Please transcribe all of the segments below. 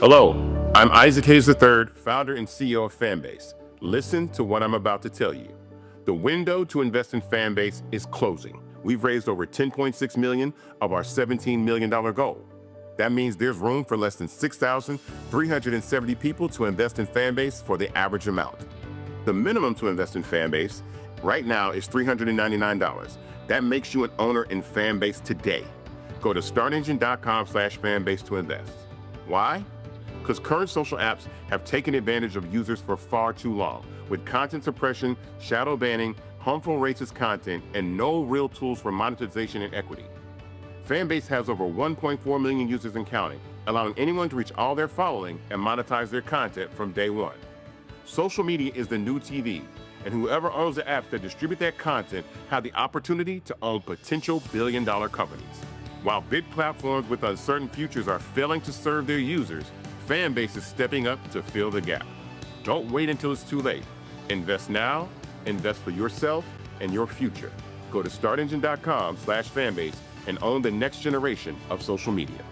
Hello, I'm Isaac Hayes III, founder and CEO of Fanbase. Listen to what I'm about to tell you. The window to invest in Fanbase is closing. We've raised over $10.6 million of our $17 million goal. That means there's room for less than 6,370 people to invest in Fanbase for the average amount. The minimum to invest in Fanbase right now is $399. That makes you an owner in Fanbase today. Go to startengine.com/fanbase to invest. Why? Because current social apps have taken advantage of users for far too long, with content suppression, shadow banning, harmful racist content, and no real tools for monetization and equity. Fanbase has over 1.4 million users and counting, allowing anyone to reach all their following and monetize their content from day one. Social media is the new TV, and whoever owns the apps that distribute that content have the opportunity to own potential billion-dollar companies. While big platforms with uncertain futures are failing to serve their users, Fanbase is stepping up to fill the gap. Don't wait until it's too late. Invest now, invest for yourself and your future. Go to startengine.com/fanbase and own the next generation of social media.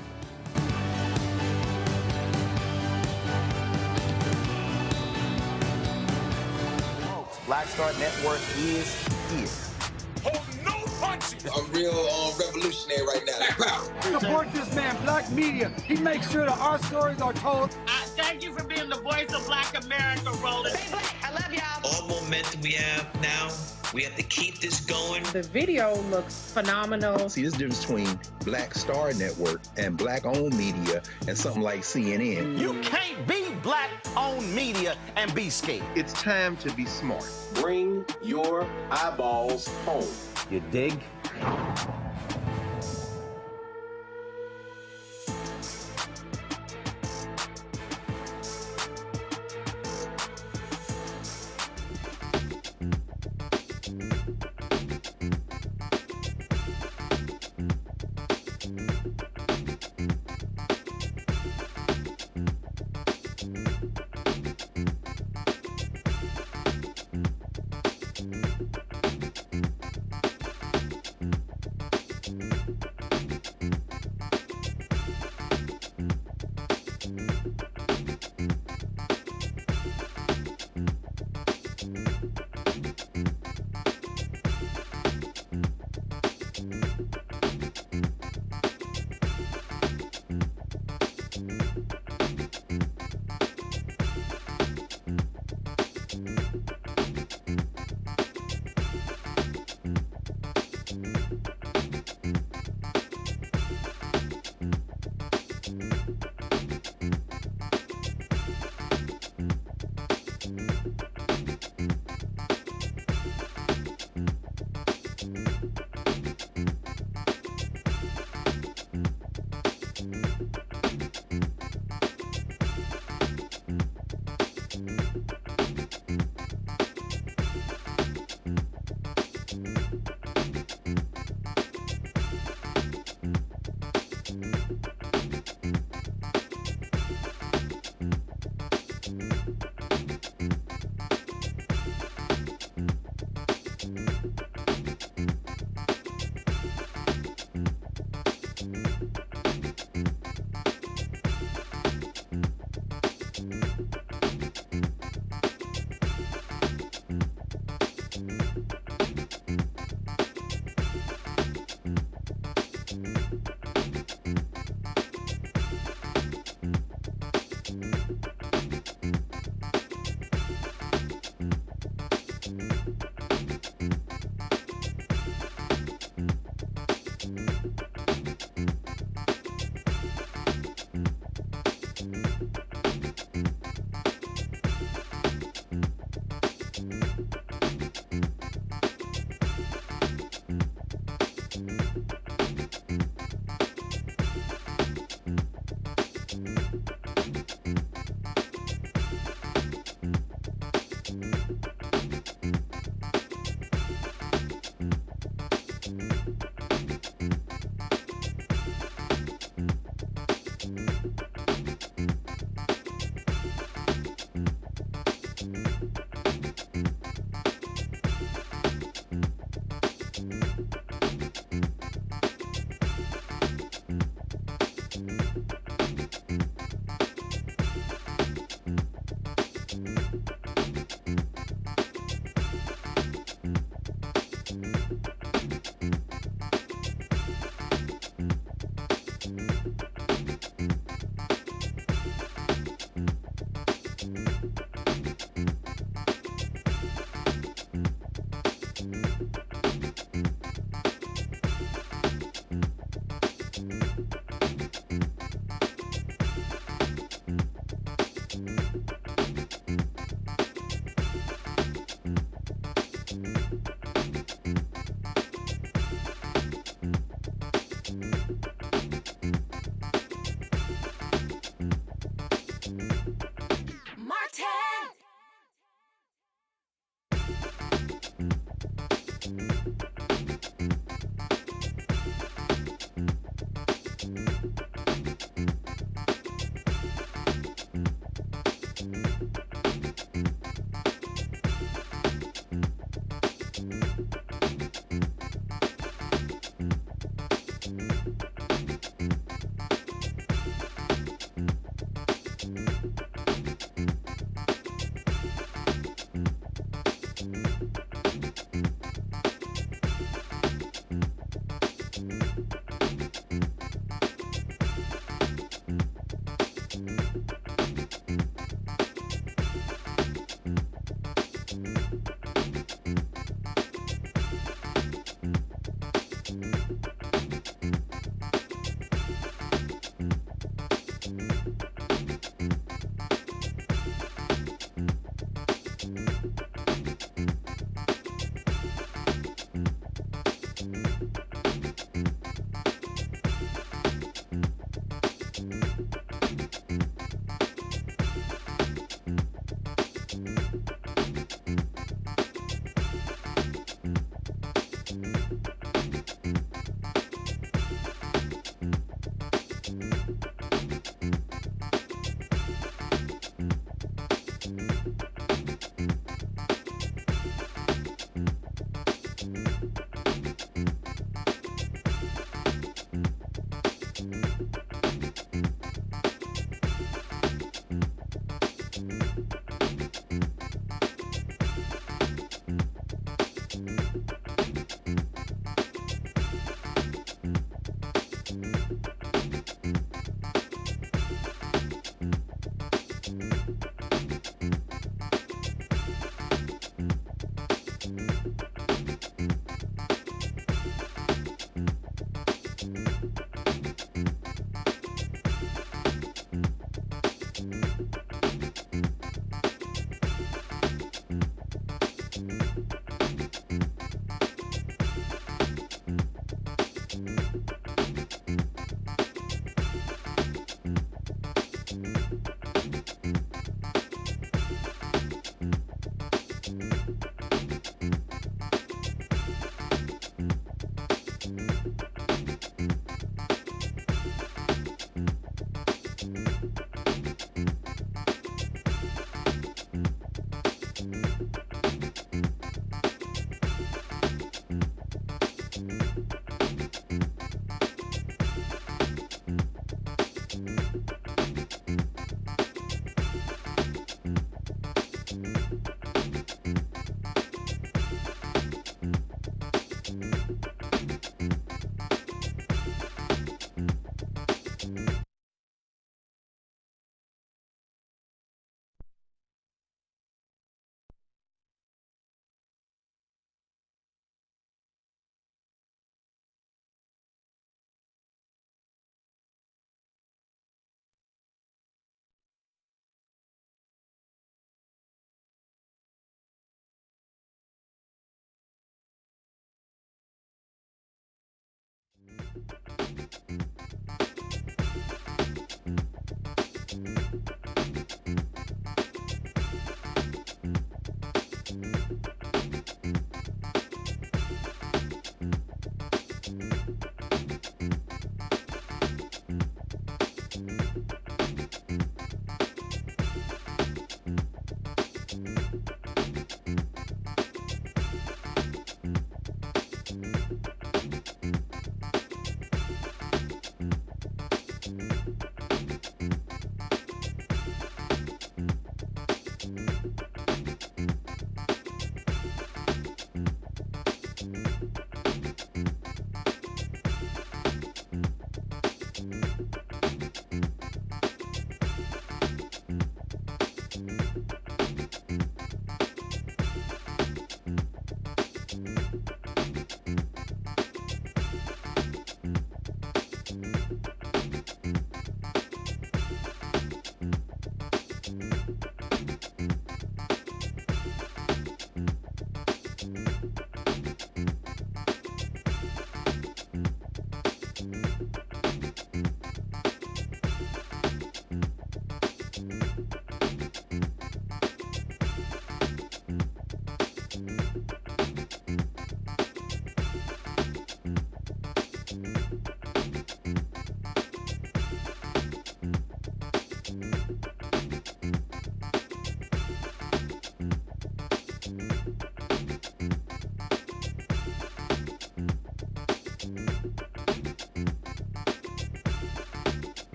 Black Star Network is here. Hold no punches. I'm real revolutionary right now. Black power. Support this man, Black Media. He makes sure that our stories are told. Thank you for being the voice of Black America, Roland. Stay black. I love y'all. All momentum we have now, we have to keep this going. The video looks phenomenal. See, this difference between Black Star Network and Black-owned media and something like CNN. You can't be Black-owned media and be scared. It's time to be smart. Bring your eyeballs home. You dig?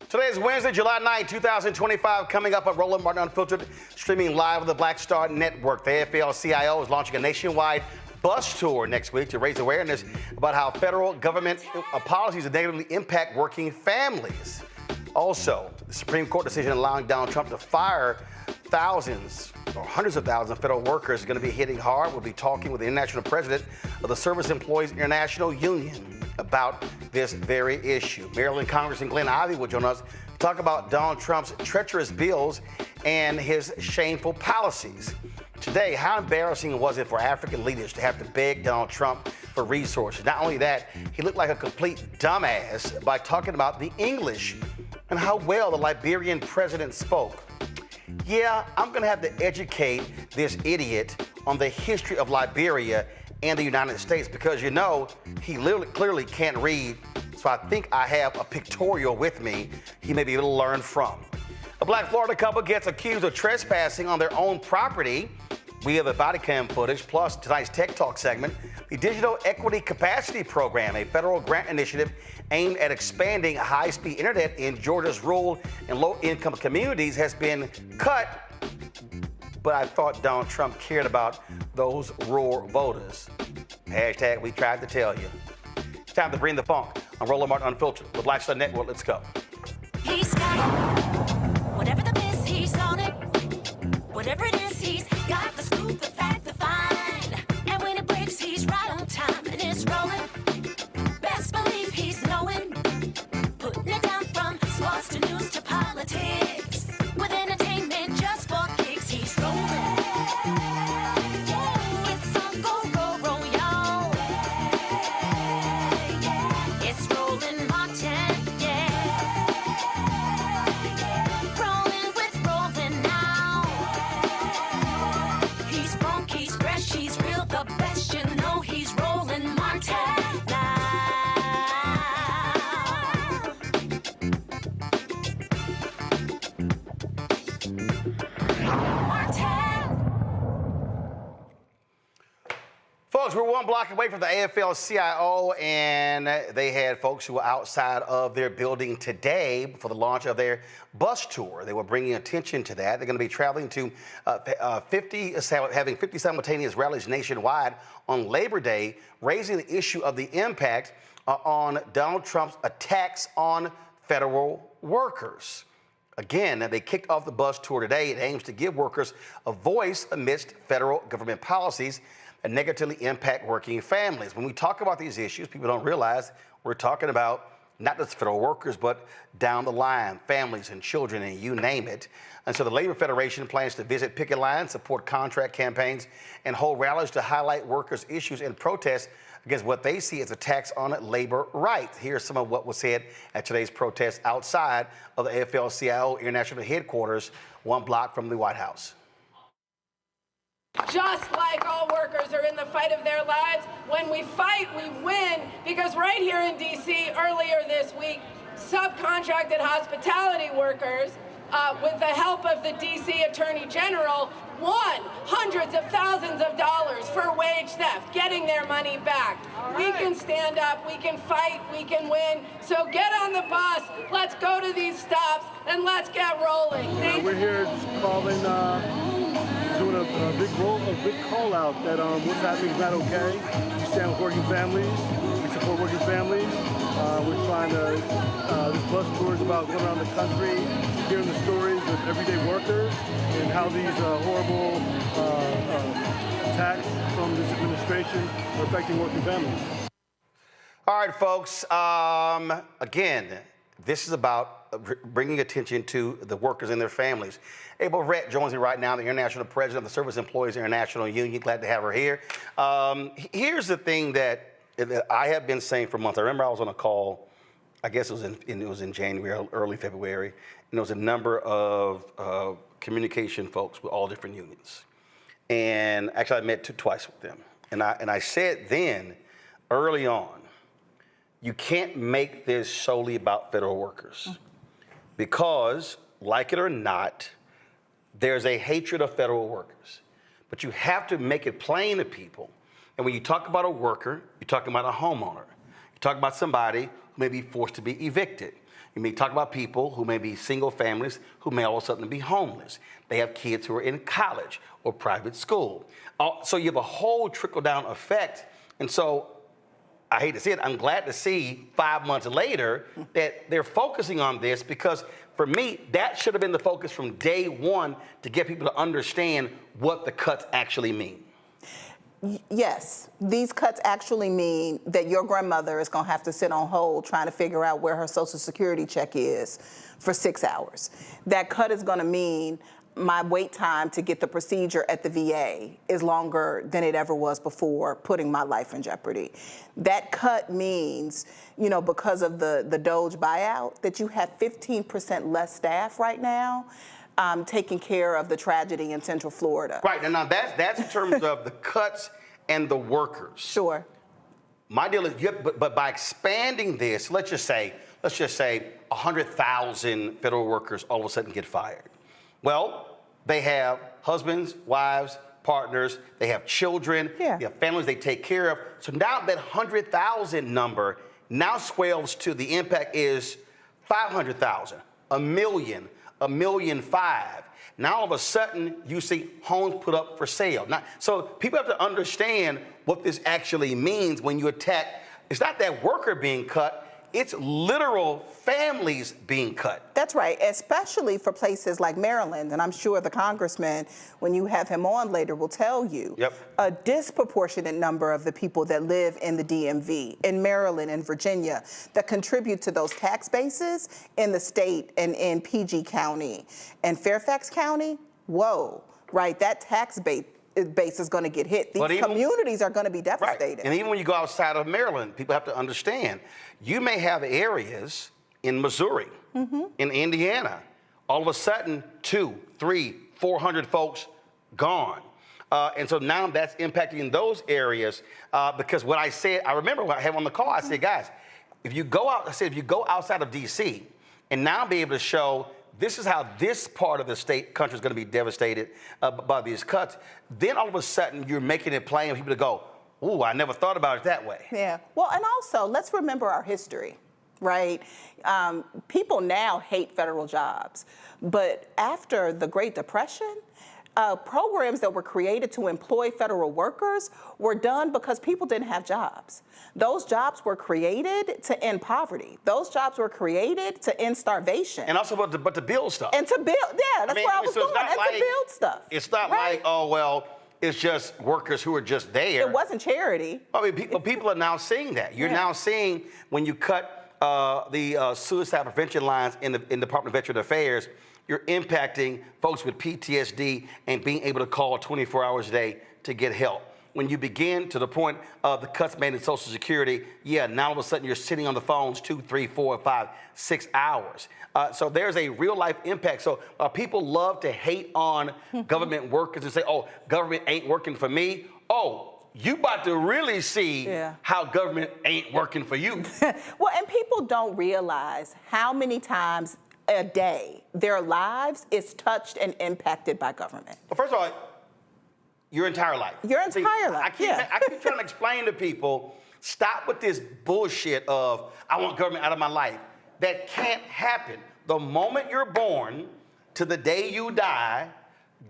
Today is Wednesday, July 9, 2025. Coming up at Roland Martin Unfiltered, streaming live on the Black Star Network. The AFL-CIO is launching a nationwide bus tour next week to raise awareness about how federal government policies negatively impact working families. Also, the Supreme Court decision allowing Donald Trump to fire thousands or hundreds of thousands of federal workers is going to be hitting hard. We'll be talking with the international president of the Service Employees International Union about this very issue. Maryland Congressman Glenn Ivey will join us to talk about Donald Trump's treacherous bills and his shameful policies. Today, how embarrassing was it for African leaders to have to beg Donald Trump for resources? Not only that, he looked like a complete dumbass by talking about the English and how well the Liberian president spoke. Yeah, I'm going to have to educate this idiot on the history of Liberia and the United States because, you know, he clearly can't read. So I think I have a pictorial with me he may be able to learn from. A Black Florida couple gets accused of trespassing on their own property. We have a body cam footage, plus tonight's Tech Talk segment, the Digital Equity Capacity Program, a federal grant initiative aimed at expanding high-speed internet in Georgia's rural and low-income communities, has been cut. But I thought Donald Trump cared about those rural voters. Hashtag we tried to tell you. It's time to bring the funk on Roland Martin Unfiltered, the Black Star Network. Let's go. He's got it. Whatever the miss, he's on it. Whatever it is, he's got the scoop, the fact, the find. And when it breaks, he's right on time and it's rolling. Best believe he's knowing. Putting it down from sports to news to politics. With entertainment just for kicks, he's rolling. It's on go, roll, roll, y'all. It's Roland Martin, yeah. Rolling with Roland now. He's funky, he's fresh, he's real, the best, you know he's Roland Martin now. Folks, we're one block away from the AFL-CIO, and they had folks who were outside of their building today for the launch of their bus tour. They were bringing attention to that. They're going to be traveling to having 50 simultaneous rallies nationwide on Labor Day, raising the issue of the impact on Donald Trump's attacks on federal workers. Again, they kicked off the bus tour today. It aims to give workers a voice amidst federal government policies that negatively impact working families. When we talk about these issues, people don't realize we're talking about not just federal workers, but down the line, families and children and you name it. And so the Labor Federation plans to visit picket lines, support contract campaigns, and hold rallies to highlight workers' issues and protest because what they see is a tax on labor rights. Here's some of what was said at today's protest outside of the AFL-CIO International Headquarters, 1 block from the White House. Just like all workers are in the fight of their lives, when we fight, we win, because right here in D.C. earlier this week, subcontracted hospitality workers, with the help of the D.C. Attorney General, won hundreds of thousands of dollars for wage theft, getting their money back. We can stand up, we can fight, we can win. So get on the bus, let's go to these stops, and let's get rolling. We're here just calling, doing a big call out that what's happening is not okay. We stand with working families, we support working families. We're trying to, this bus tour is about going around the country, hearing the stories of everyday workers and how these horrible attacks from this administration are affecting working families. All right, folks. Again, this is about bringing attention to the workers and their families. Abel Rett joins me right now, the International President of the Service Employees International Union. Glad to have her here. Here's the thing that I have been saying for months. I remember I was on a call, I guess it was in January, early February, and there was a number of communication folks with all different unions. And actually I met twice with them. And I said then, early on, you can't make this solely about federal workers. Because, like it or not, there's a hatred of federal workers. But you have to make it plain to people. And when you talk about a worker, you're talking about a homeowner. You talk about somebody who may be forced to be evicted. You may talk about people who may be single families who may all of a sudden be homeless. They have kids who are in college or private school. So you have a whole trickle-down effect. And so I hate to say it, I'm glad to see 5 months later that they're focusing on this, because for me, that should have been the focus from day one, to get people to understand what the cuts actually mean. Yes, these cuts actually mean that your grandmother is going to have to sit on hold trying to figure out where her Social Security check is for 6 hours. That cut is going to mean my wait time to get the procedure at the VA is longer than it ever was before, putting my life in jeopardy. That cut means, you know, because of the Doge buyout, that you have 15% less staff right now taking care of the tragedy in Central Florida. Right, and now that's in terms of the cuts and the workers. Sure. My deal is, but by expanding this, let's just say 100,000 federal workers all of a sudden get fired. Well, they have husbands, wives, partners, they have children, they have families they take care of. So now that 100,000 number now swells to, the impact is 500,000, a million, 1.5 million. Now all of a sudden you see homes put up for sale. Now, so people have to understand what this actually means when you attack. It's not that worker being cut, it's literal families being cut. That's right, especially for places like Maryland, and I'm sure the congressman, when you have him on later, will tell you a disproportionate number of the people that live in the DMV, in Maryland and Virginia, that contribute to those tax bases in the state and in PG County and Fairfax County. Whoa, right, that tax base is going to get hit. These communities are going to be devastated. Right. And even when you go outside of Maryland, people have to understand, you may have areas in Missouri, in Indiana, all of a sudden 200, 300, 400 folks gone. And so now that's impacting those areas, because what I said, I remember when I had on the call, I said, guys, if you go out, I said, if you go outside of DC and now be able to show this is how this part of the country is going to be devastated by these cuts, then all of a sudden you're making it plain for people to go, ooh, I never thought about it that way. Yeah, well, and also let's remember our history, right? People now hate federal jobs, but after the Great Depression, programs that were created to employ federal workers were done because people didn't have jobs. Those jobs were created to end poverty. Those jobs were created to end starvation. And also, but to build stuff. And to build, yeah, that's where I was going, and to build stuff. It's not like, oh, well, it's just workers who are just there. It wasn't charity. I mean, people are now seeing that. You're now seeing when you cut the suicide prevention lines in the Department of Veterans Affairs, you're impacting folks with PTSD and being able to call 24 hours a day to get help. when you begin to the point of the cuts made in Social Security, yeah, now all of a sudden you're sitting on the phones 2, 3, 4, 5, 6 hours. So there's a real life impact. So people love to hate on government workers and say, oh, government ain't working for me. Oh, you about to really see how government ain't working for you. Well, and people don't realize how many times a day their lives is touched and impacted by government. Well, first of all, your entire life. Your entire life, I keep trying to explain to people, stop with this bullshit of, I want government out of my life. That can't happen. The moment you're born to the day you die,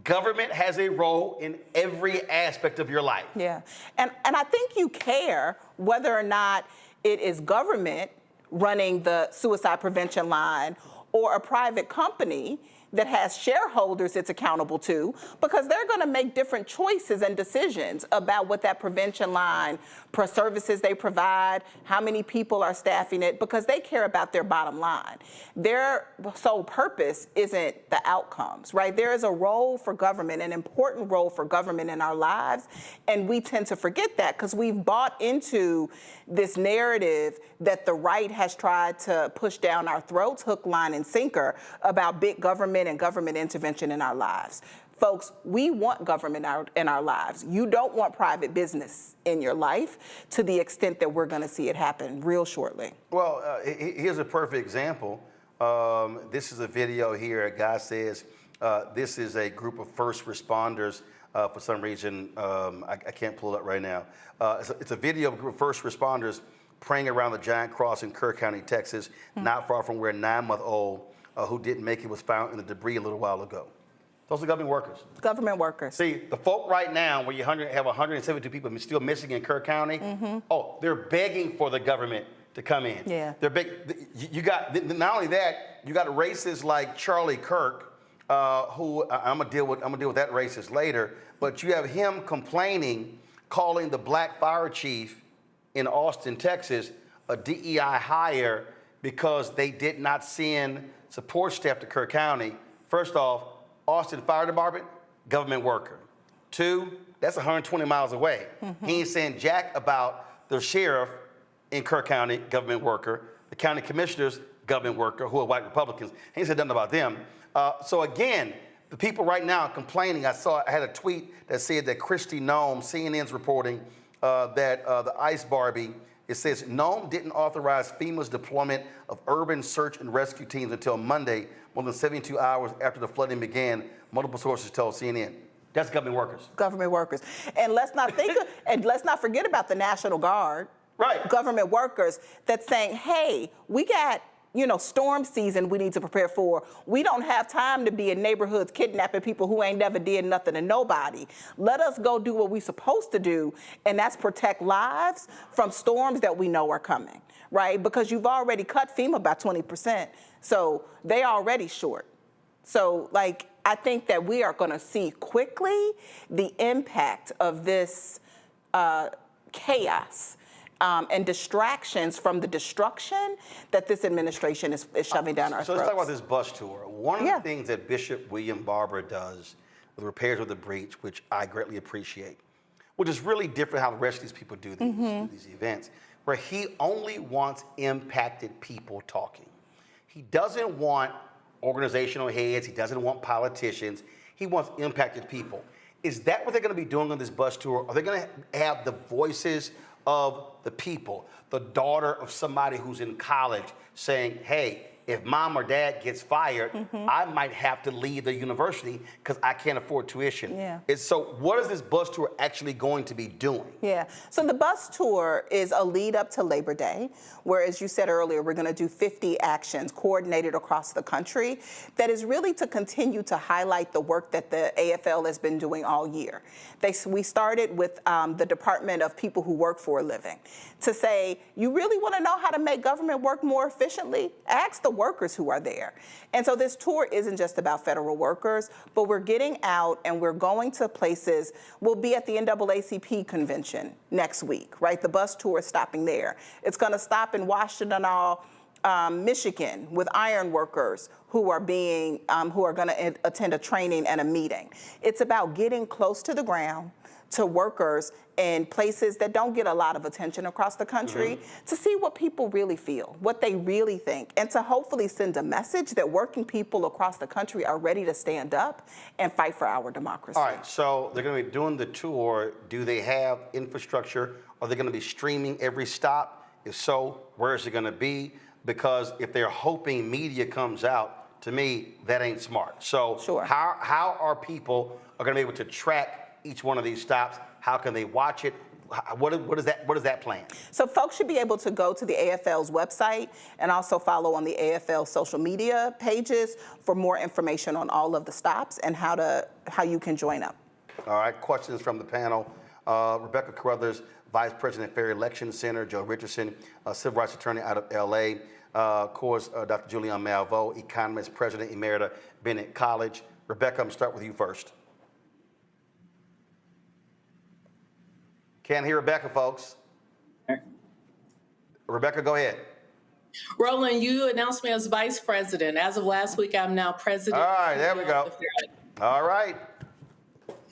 government has a role in every aspect of your life. Yeah, and I think you care whether or not it is government running the suicide prevention line or a private company that has shareholders it's accountable to, because they're going to make different choices and decisions about what that prevention line, per services they provide, how many people are staffing it, because they care about their bottom line. Their sole purpose isn't the outcomes, right? There is a role for government, an important role for government in our lives, and we tend to forget that because we've bought into this narrative that the right has tried to push down our throats, hook, line, and sinker, about big government and government intervention in our lives. Folks, we want government in our lives. You don't want private business in your life to the extent that we're going to see it happen real shortly. Well, here's a perfect example. This is a video here. A guy says this is a group of first responders. For some reason, I can't pull it up right now. It's a video of a group of first responders praying around the giant cross in Kerr County, Texas, not far from where a 9-month-old who didn't make it was found in the debris a little while ago. Those are government workers. Government workers. See, the folk right now, where you have 172 people still missing in Kerr County, they're begging for the government to come in. Yeah. They're you got, not only that, you got racists like Charlie Kirk, who I'm gonna deal with that racist later, but you have him complaining, calling the black fire chief in Austin, Texas, a DEI hire because they did not send support staff to Kerr County. First off, Austin Fire Department, government worker. 2, that's 120 miles away. He ain't saying jack about the sheriff in Kerr County, government worker, the county commissioners, government worker, who are white Republicans. He ain't said nothing about them. So again, the people right now complaining, I had a tweet that said that Kristi Noem, CNN's reporting that the ICE Barbie, it says Noem didn't authorize FEMA's deployment of urban search and rescue teams until Monday, more than 72 hours after the flooding began, multiple sources told CNN. That's government workers. Government workers. And let's not forget about the National Guard. Right. Government workers that's saying, hey, we got, storm season we need to prepare for. We don't have time to be in neighborhoods kidnapping people who ain't never did nothing to nobody. Let us go do what we're supposed to do, and that's protect lives from storms that we know are coming, right? Because you've already cut FEMA by 20%, so they already short. So, I think that we are going to see quickly the impact of this chaos and distractions from the destruction that this administration is shoving down our throats. So let's talk about this bus tour. One of the things that Bishop William Barber does with repairs of the breach, which I greatly appreciate, which is really different how the rest of these people do these events, where he only wants impacted people talking. He doesn't want organizational heads. He doesn't want politicians. He wants impacted people. Is that what they're going to be doing on this bus tour? Are they going to have the voices of the people, the daughter of somebody who's in college saying, hey, if mom or dad gets fired, I might have to leave the university because I can't afford tuition. Yeah. So what is this bus tour actually going to be doing? Yeah, so the bus tour is a lead up to Labor Day, where, as you said earlier, we're going to do 50 actions coordinated across the country that is really to continue to highlight the work that the AFL has been doing all year. We started with the Department of People Who Work for a Living to say, you really want to know how to make government work more efficiently? Ask the workers who are there. And so this tour isn't just about federal workers, but we're getting out and we're going to places. We'll be at the NAACP convention next week, right? The bus tour is stopping there. It's going to stop in Washtenaw, Michigan with iron workers who are going to attend a training and a meeting. It's about getting close to the ground to workers in places that don't get a lot of attention across the country to see what people really feel, what they really think, and to hopefully send a message that working people across the country are ready to stand up and fight for our democracy. All right, so they're going to be doing the tour. Do they have infrastructure? Are they going to be streaming every stop? If so, where is it going to be? Because if they're hoping media comes out, to me, that ain't smart. So how are people going to be able to track each one of these stops? How can they watch it? What is that plan? So folks should be able to go to the AFL's website and also follow on the AFL social media pages for more information on all of the stops and how you can join up. All right, questions from the panel. Rebecca Carruthers, Vice President, Fair Election Center. Joe Richardson, Civil Rights Attorney out of LA. Of course, Dr. Julian Malveaux, Economist, President Emerita, Bennett College. Rebecca, I'm going to start with you first. Can't hear Rebecca, folks. Rebecca, go ahead. Roland, you announced me as vice president. As of last week, I'm now president. All right, there we go. All right.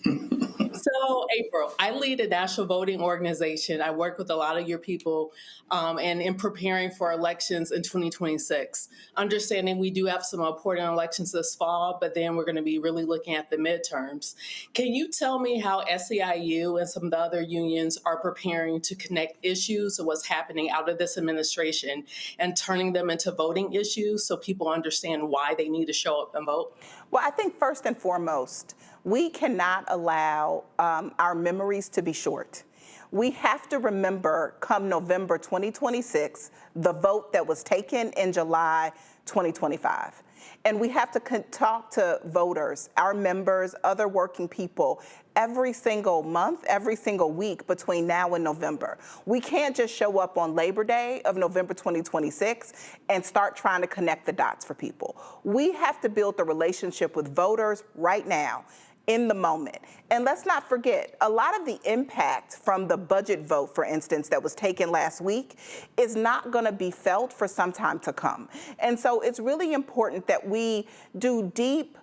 So, April, I lead a national voting organization. I work with a lot of your people and in preparing for elections in 2026. Understanding we do have some important elections this fall, but then we're going to be really looking at the midterms. Can you tell me how SEIU and some of the other unions are preparing to connect issues of what's happening out of this administration and turning them into voting issues so people understand why they need to show up and vote? Well, I think first and foremost, we cannot allow our memories to be short. We have to remember come November 2026, the vote that was taken in July 2025. And we have to talk to voters, our members, other working people, every single month, every single week between now and November. We can't just show up on Labor Day of November 2026 and start trying to connect the dots for people. We have to build the relationship with voters right now, in the moment. And let's not forget, a lot of the impact from the budget vote, for instance, that was taken last week is not going to be felt for some time to come. And so it's really important that we do deep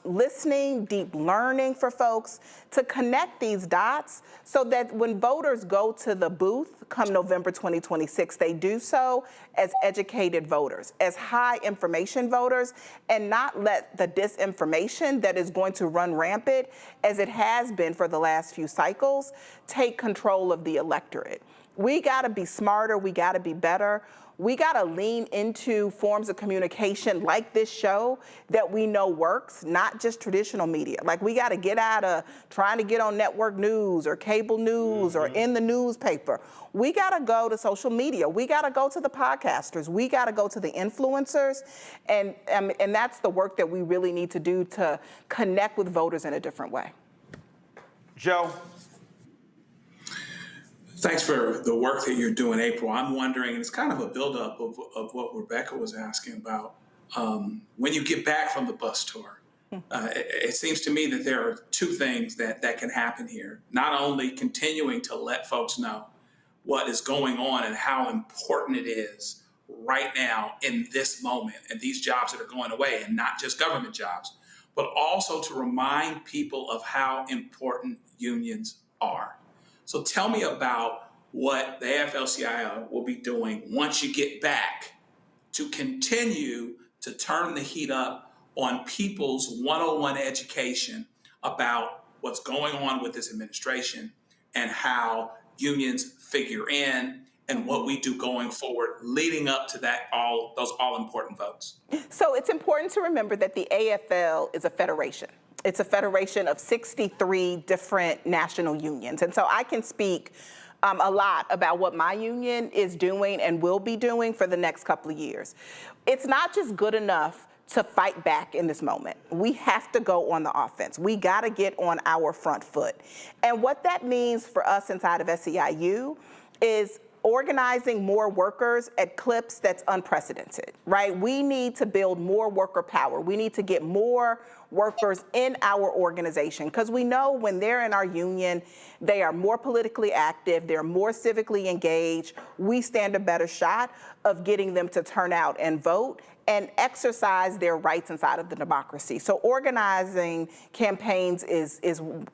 listening, deep learning for folks to connect these dots so that when voters go to the booth come November 2026, they do so as educated voters, as high information voters, and not let the disinformation that is going to run rampant, as it has been for the last few cycles, take control of the electorate. We got to be smarter, we got to be better. We got to lean into forms of communication like this show that we know works, not just traditional media. Like, we got to get out of trying to get on network news or cable news or in the newspaper. We got to go to social media. We got to go to the podcasters. We got to go to the influencers. And that's the work that we really need to do to connect with voters in a different way. Joe. Thanks for the work that you're doing, April. I'm wondering, and it's kind of a buildup of what Rebecca was asking about, when you get back from the bus tour, it seems to me that there are two things that can happen here. Not only continuing to let folks know what is going on and how important it is right now in this moment and these jobs that are going away, and not just government jobs, but also to remind people of how important unions are. So tell me about what the AFL-CIO will be doing once you get back to continue to turn the heat up on people's one-on-one education about what's going on with this administration and how unions figure in and what we do going forward leading up to that those all-important votes. So it's important to remember that the AFL is a federation. It's a federation of 63 different national unions. And so I can speak a lot about what my union is doing and will be doing for the next couple of years. It's not just good enough to fight back in this moment. We have to go on the offense. We got to get on our front foot. And what that means for us inside of SEIU is organizing more workers at clips that's unprecedented, right? We need to build more worker power. We need to get more workers in our organization, because we know when they're in our union, they are more politically active, they're more civically engaged. We stand a better shot of getting them to turn out and vote and exercise their rights inside of the democracy. So organizing campaigns is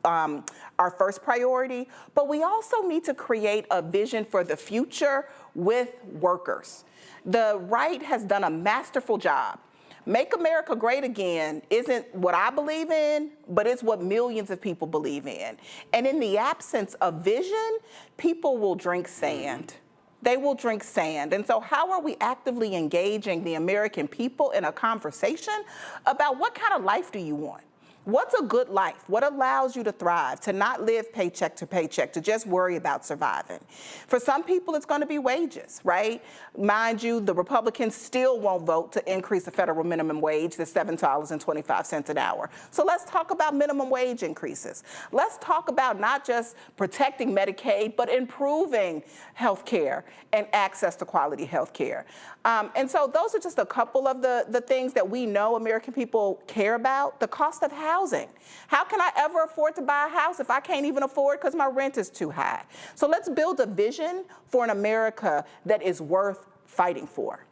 our first priority, but we also need to create a vision for the future with workers. The right has done a masterful job. Make America Great Again isn't what I believe in, but it's what millions of people believe in. And in the absence of vision, people will drink sand. They will drink sand. And so how are we actively engaging the American people in a conversation about what kind of life do you want? What's a good life? What allows you to thrive, to not live paycheck to paycheck, to just worry about surviving? For some people, it's going to be wages, right? Mind you, the Republicans still won't vote to increase the federal minimum wage to $7.25 an hour. So let's talk about minimum wage increases. Let's talk about not just protecting Medicaid, but improving health care and access to quality health care. And so those are just a couple of the things that we know American people care about. The cost of housing. How can I ever afford to buy a house if I can't even afford because my rent is too high? So let's build a vision for an America that is worth fighting for.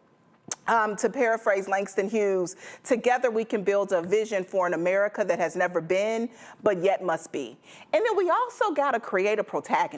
To paraphrase Langston Hughes, together we can build a vision for an America that has never been, but yet must be. And then we also got to create a protagonist.